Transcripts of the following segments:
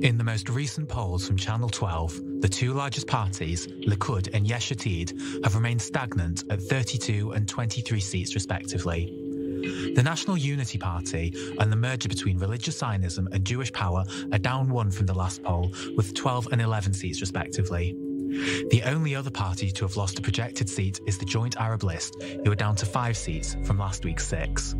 In the most recent polls from Channel 12, the two largest parties, Likud and Yesh Atid, have remained stagnant at 32 and 23 seats respectively. The National Unity Party and the merger between religious Zionism and Jewish power are down one from the last poll, with 12 and 11 seats respectively. The only other party to have lost a projected seat is the Joint Arab List, who are down to 5 seats from last week's 6.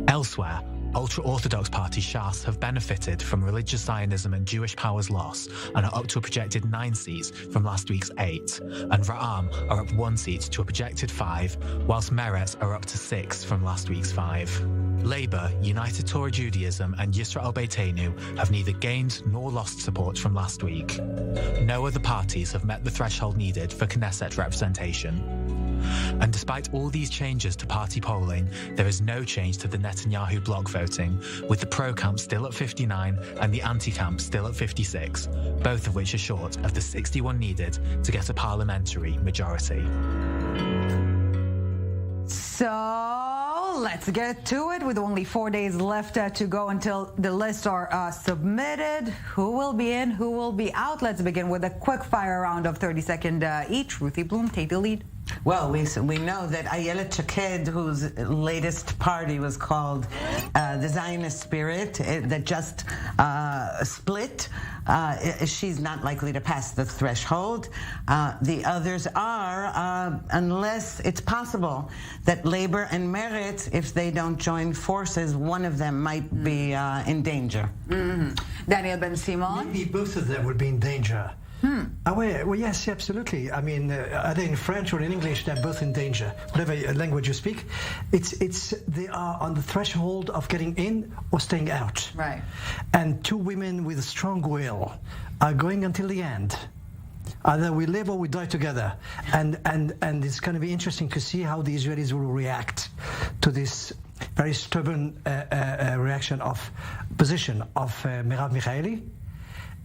Elsewhere, ultra-Orthodox party Shas have benefited from religious Zionism and Jewish power's loss and are up to a projected 9 seats from last week's 8, and Ra'am are up 1 seat to a projected 5, whilst Meretz are up to 6 from last week's 5. Labour, United Torah Judaism and Yisrael Beitenu have neither gained nor lost support from last week. No other parties have met the threshold needed for Knesset representation. And despite all these changes to party polling, there is no change to the Netanyahu bloc voting, with the pro-camp still at 59 and the anti-camp still at 56, both of which are short of the 61 needed to get a parliamentary majority. So let's get to it. With only 4 days left to go until the lists are submitted. Who will be in, who will be out? Let's begin with a quick fire round of 30-second each. Ruthie Bloom, take the lead. Well, we know that Ayelet Shaked, whose latest party was called the Zionist Spirit, that just split, she's not likely to pass the threshold. The others are, unless it's possible that Labour and Meretz, if they don't join forces, one of them might be in danger. Mm-hmm. Daniel Ben-Simon? Maybe both of them would be in danger. Well, yes, absolutely. I mean, either in French or in English, they're both in danger. Whatever language you speak, they are on the threshold of getting in or staying out. Right. And two women with a strong will are going until the end. Either we live or we die together. And it's going to be interesting to see how the Israelis will react to this very stubborn position of Merav Michaeli.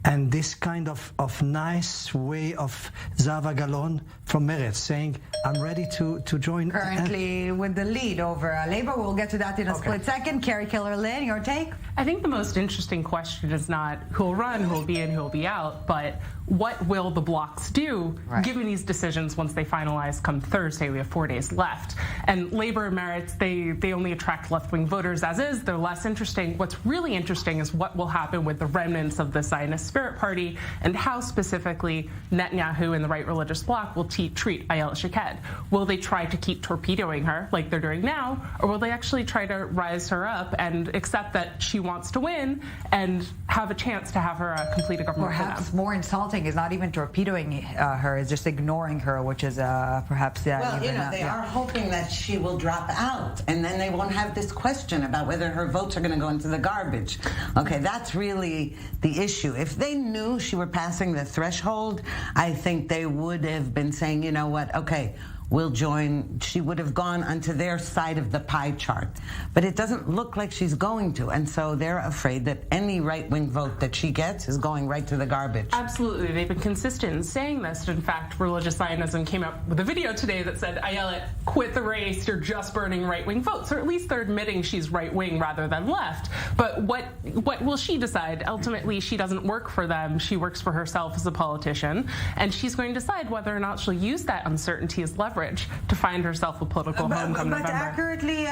And this kind of nice way of Zahava Galon from Meretz saying, I'm ready to join. Currently with the lead over Labour. We'll get to that in a split second. Keller-Lynn, your take? I think the most interesting question is not who'll run, who'll be in, who'll be out, but what will the blocs do given these decisions once they finalize come Thursday? We have 4 days left. And Labour and Meretz, they only attract left-wing voters as is. They're less interesting. What's really interesting is what will happen with the remnants of the Zionist Spirit Party and how specifically Netanyahu and the right religious bloc will treat Ayelet Shaked. Will they try to keep torpedoing her like they're doing now, or will they actually try to rise her up and accept that she wants to win and have a chance to have her complete a government for them? Perhaps more insulting is not even torpedoing her, is just ignoring her, which is perhaps... well, they are hoping that she will drop out, and then they won't have this question about whether her votes are going to go into the garbage. Okay, that's really the issue. If they knew she were passing the threshold, I think they would have been saying, you know what, okay, we'll join. She would have gone onto their side of the pie chart. But it doesn't look like she's going to, and so they're afraid that any right-wing vote that she gets is going right to the garbage. Absolutely. They've been consistent in saying this. In fact, Religious Zionism came up with a video today that said, Ayelet, quit the race, you're just burning right-wing votes. Or at least they're admitting she's right-wing rather than left. But what will she decide? Ultimately, she doesn't work for them. She works for herself as a politician, and she's going to decide whether or not she'll use that uncertainty as leverage to find herself a political home come November. But accurately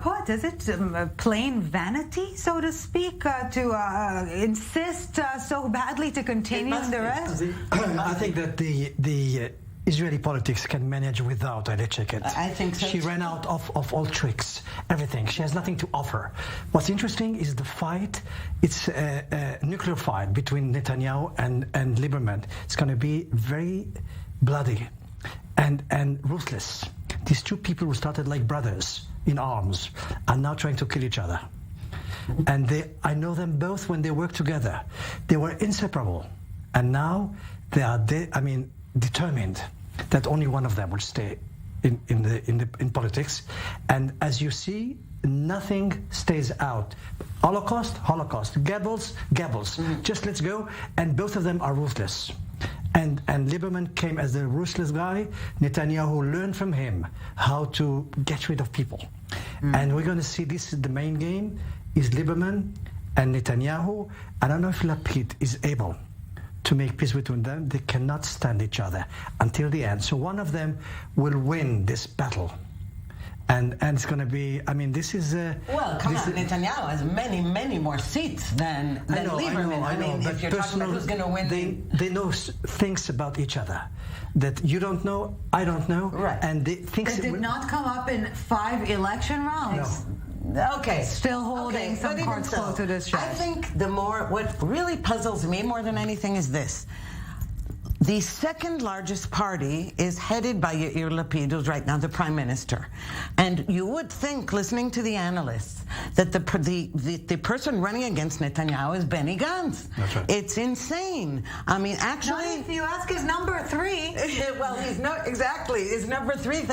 put, is it plain vanity, so to speak, to insist so badly to continue in the rest? I think that the Israeli politics can manage without Ayelet Shaked. I think so. She ran out of all tricks, everything. She has nothing to offer. What's interesting is the fight. It's a nuclear fight between Netanyahu and Lieberman. It's going to be very bloody and ruthless. These two people who started like brothers in arms are now trying to kill each other. And I know them both when they worked together. They were inseparable. And now they are determined that only one of them will stay in politics. And as you see, nothing stays out. Holocaust, Goebbels. Just let's go. And both of them are ruthless. And Lieberman came as the ruthless guy. Netanyahu learned from him how to get rid of people. And we're going to see this is the main game, is Lieberman And Netanyahu, I don't know if Lapid is able to make peace between them. They cannot stand each other until the end. So one of them will win this battle. And it's going to be, I mean, this is... well, come on, Netanyahu has many more seats than Lieberman. I know, if you're talking about who's going to win... They know things about each other that you don't know, I don't know. Right. And It did not come up in 5 election rounds. No. Okay. Still holding some cards close to this chest. I think what really puzzles me more than anything is this. The second largest party is headed by Yair Lapid, who's right now the prime minister. And you would think, listening to the analysts, that the person running against Netanyahu is Benny Gantz. That's right. It's insane. I mean, actually... Not if you ask his number 3. Well, he's not exactly. His number 3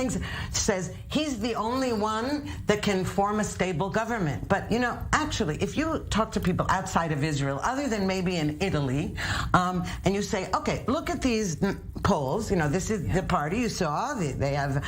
says he's the only one that can form a stable government. But, you know, actually, if you talk to people outside of Israel, other than maybe in Italy, and you say, okay, look at these polls, you know, this is the party you saw, they have,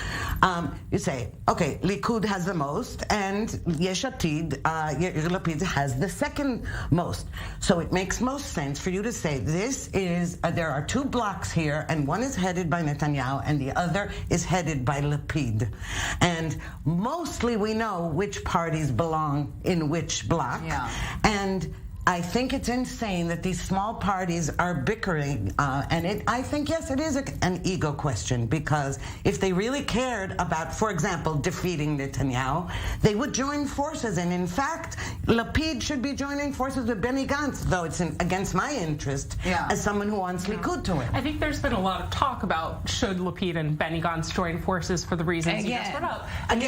you say, okay, Likud has the most, and Yesh Atid, Yair Lapid has the second most. So it makes most sense for you to say this is, there are 2 blocks here, and one is headed by Netanyahu, and the other is headed by Lapid. And mostly we know which parties belong in which block. Yeah. And I think it's insane that these small parties are bickering, and I think, yes, it is an ego question, because if they really cared about, for example, defeating Netanyahu, they would join forces, and in fact, Lapid should be joining forces with Benny Gantz, though it's against my interest as someone who wants Likud to win. I think there's been a lot of talk about should Lapid and Benny Gantz join forces for the reasons you just brought up. And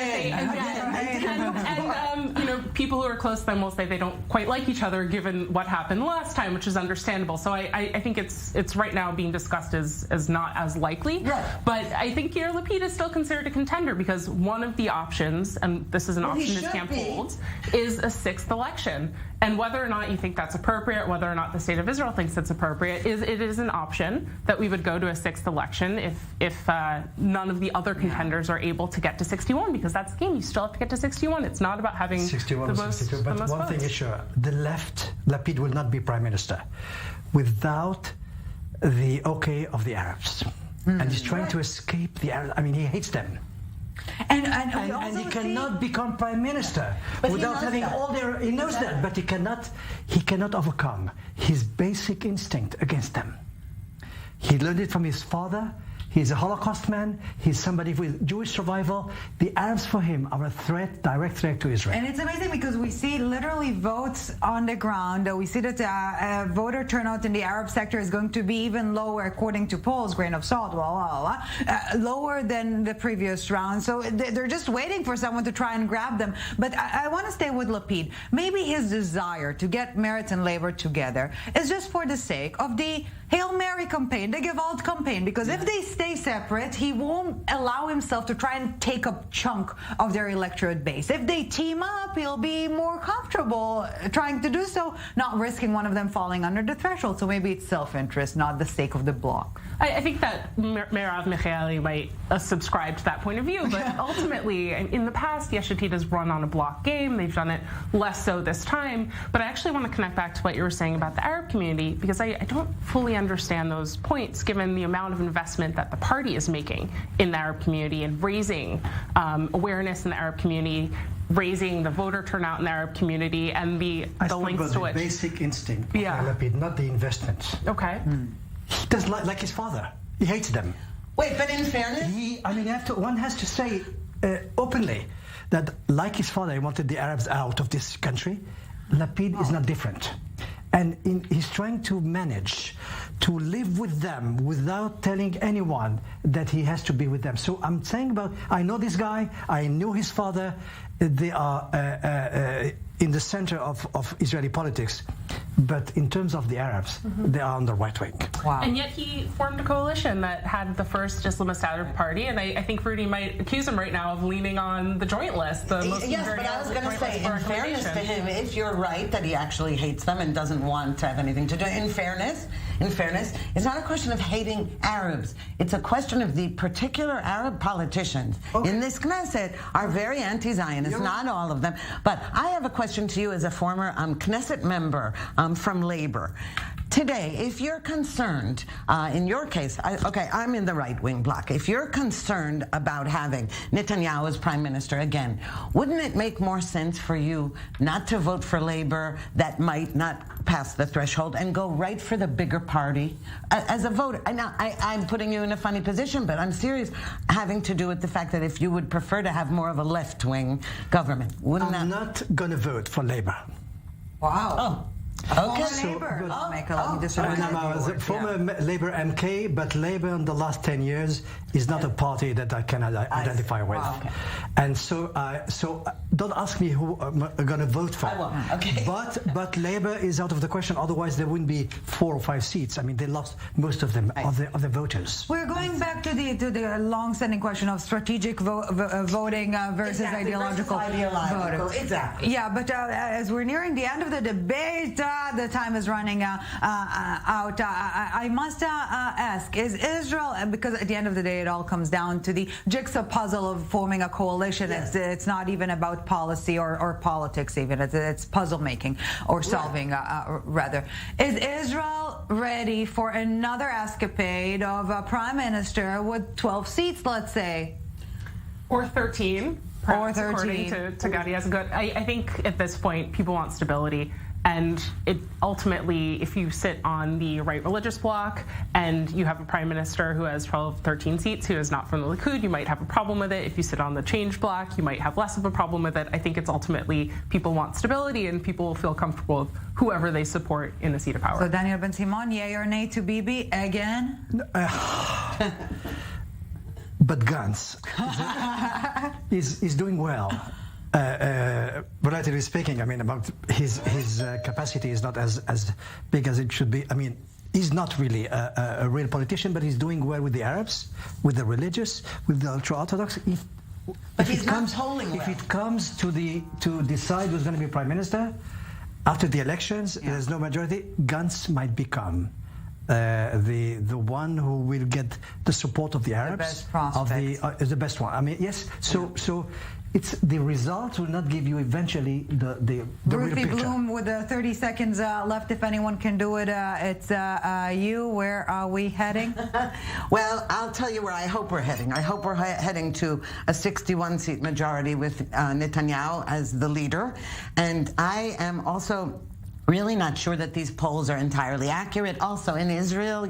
you know, people who are close to them will say they don't quite like each other, given what happened last time, which is understandable. So I think it's right now being discussed as not as likely. Right. But I think Yair Lapid is still considered a contender, because one of the options, and this is an option his camp holds, is a 6th election. And whether or not you think that's appropriate, whether or not the state of Israel thinks it's appropriate, it is an option that we would go to a 6th election if none of the other contenders are able to get to 61, because that's the game. You still have to get to 61. It's not about having 61 the or most, 62. But one thing is sure, the left, Lapid will not be prime minister without the okay of the Arabs. And he's trying to escape the Arabs. I mean, he hates them. And he cannot become prime minister without having all their... He knows that, but he cannot overcome his basic instinct against them. He learned it from his father. He's a Holocaust man. He's somebody with Jewish survival. The Arabs for him are a threat, direct threat to Israel. And it's amazing because we see literally votes on the ground. We see that voter turnout in the Arab sector is going to be even lower, according to polls, grain of salt, lower than the previous round. So they're just waiting for someone to try and grab them. But I want to stay with Lapid. Maybe his desire to get Meretz and Labor together is just for the sake of the Hail Mary campaign, the Gewalt campaign, because if they stay separate, he won't allow himself to try and take a chunk of their electorate base. If they team up, he'll be more comfortable trying to do so, not risking one of them falling under the threshold. So maybe it's self-interest, not the sake of the bloc. I think that Merav Michaeli might subscribe to that point of view, but ultimately, in the past, Yesh Atid has run on a block game. They've done it less so this time. But I actually want to connect back to what you were saying about the Arab community, because I don't fully understand those points, given the amount of investment that the party is making in the Arab community and raising awareness in the Arab community, raising the voter turnout in the Arab community, and the links to it. The basic instinct of Lapid, not the investments. Okay. He does like his father. He hates them. Wait, but in fairness, one has to say openly that, like his father, he wanted the Arabs out of this country. Lapid is not different. And he's trying to manage to live with them without telling anyone that he has to be with them. So I'm saying I know this guy, I knew his father. They are in the center of Israeli politics. But in terms of the Arabs, they are on the right wing. Wow. And yet he formed a coalition that had the first Islamist Arab party, and I think Rudy might accuse him right now of leaning on the joint list. Yes, but I was going to say, in fairness to him, if you're right that he actually hates them and doesn't want to have anything to do, in fairness, in fairness, it's not a question of hating Arabs. It's a question of the particular Arab politicians in this Knesset are very anti-Zionist, not all of them. But I have a question to you as a former Knesset member from Labor. Today, if you're concerned, in your case, I'm in the right-wing bloc. If you're concerned about having Netanyahu as prime minister again, wouldn't it make more sense for you not to vote for Labor that might not pass the threshold and go right for the bigger party as a voter? I'm putting you in a funny position, but I'm serious, having to do with the fact that if you would prefer to have more of a left-wing government, wouldn't that? I'm not going to vote for Labor. Wow. Oh. Okay. Labor. I'm a former Labour MK, but Labour in the last 10 years is not a party that I can identify with. Wow, okay. And so don't ask me who I'm going to vote for. I won't. Okay. But Labour is out of the question. Otherwise, there wouldn't be 4 or 5 seats. I mean, they lost most of them of the voters. We're going back to the long-standing question of strategic voting versus ideological voting. Exactly. Yeah, but as we're nearing the end of the debate, the time is running out. I must ask, is Israel, because at the end of the day it all comes down to the jigsaw puzzle of forming a coalition. Yes. It's not even about policy or politics even. It's puzzle making or solving, rather. Is Israel ready for another escapade of a prime minister with 12 seats, let's say? Or 13. Or 13. According to Gadi Asgood. I think at this point people want stability. And it ultimately, if you sit on the right religious bloc and you have a prime minister who has 12, 13 seats, who is not from the Likud, you might have a problem with it. If you sit on the change bloc, you might have less of a problem with it. I think it's ultimately people want stability and people will feel comfortable with whoever they support in the seat of power. So Daniel Ben-Simon, yay or nay to Bibi again? But Gantz is doing well. Relatively speaking, I mean, about his capacity is not as big as it should be. I mean, he's not really a real politician, but he's doing well with the Arabs, with the religious, with the ultra-Orthodox. But he's not polling well. If it comes to decide who's going to be prime minister after the elections, there's no majority. Gantz might become the one who will get the support of the Arabs, the best one. I mean, yes. So it's the results will not give you eventually the real picture. Bloom, with 30 seconds left, if anyone can do it, it's you. Where are we heading? Well, I'll tell you where I hope we're heading. I hope we're heading to a 61-seat majority with Netanyahu as the leader, and I am also really not sure that these polls are entirely accurate. Also, in Israel,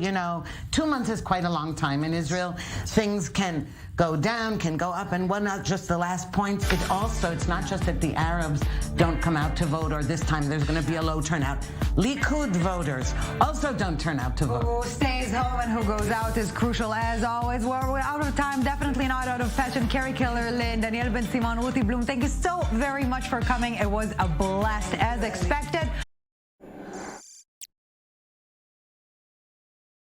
2 months is quite a long time. In Israel, things can go down, can go up, and not just the last point. It's not just that the Arabs don't come out to vote, or this time there's going to be a low turnout. Likud voters also don't turn out to vote. Who stays home and who goes out is crucial as always. We're out of time, definitely not out of passion. Carrie Keller-Lynn, Daniel Ben-Simon, Ruthie Bloom, thank you so very much for coming. It was a blast as expected.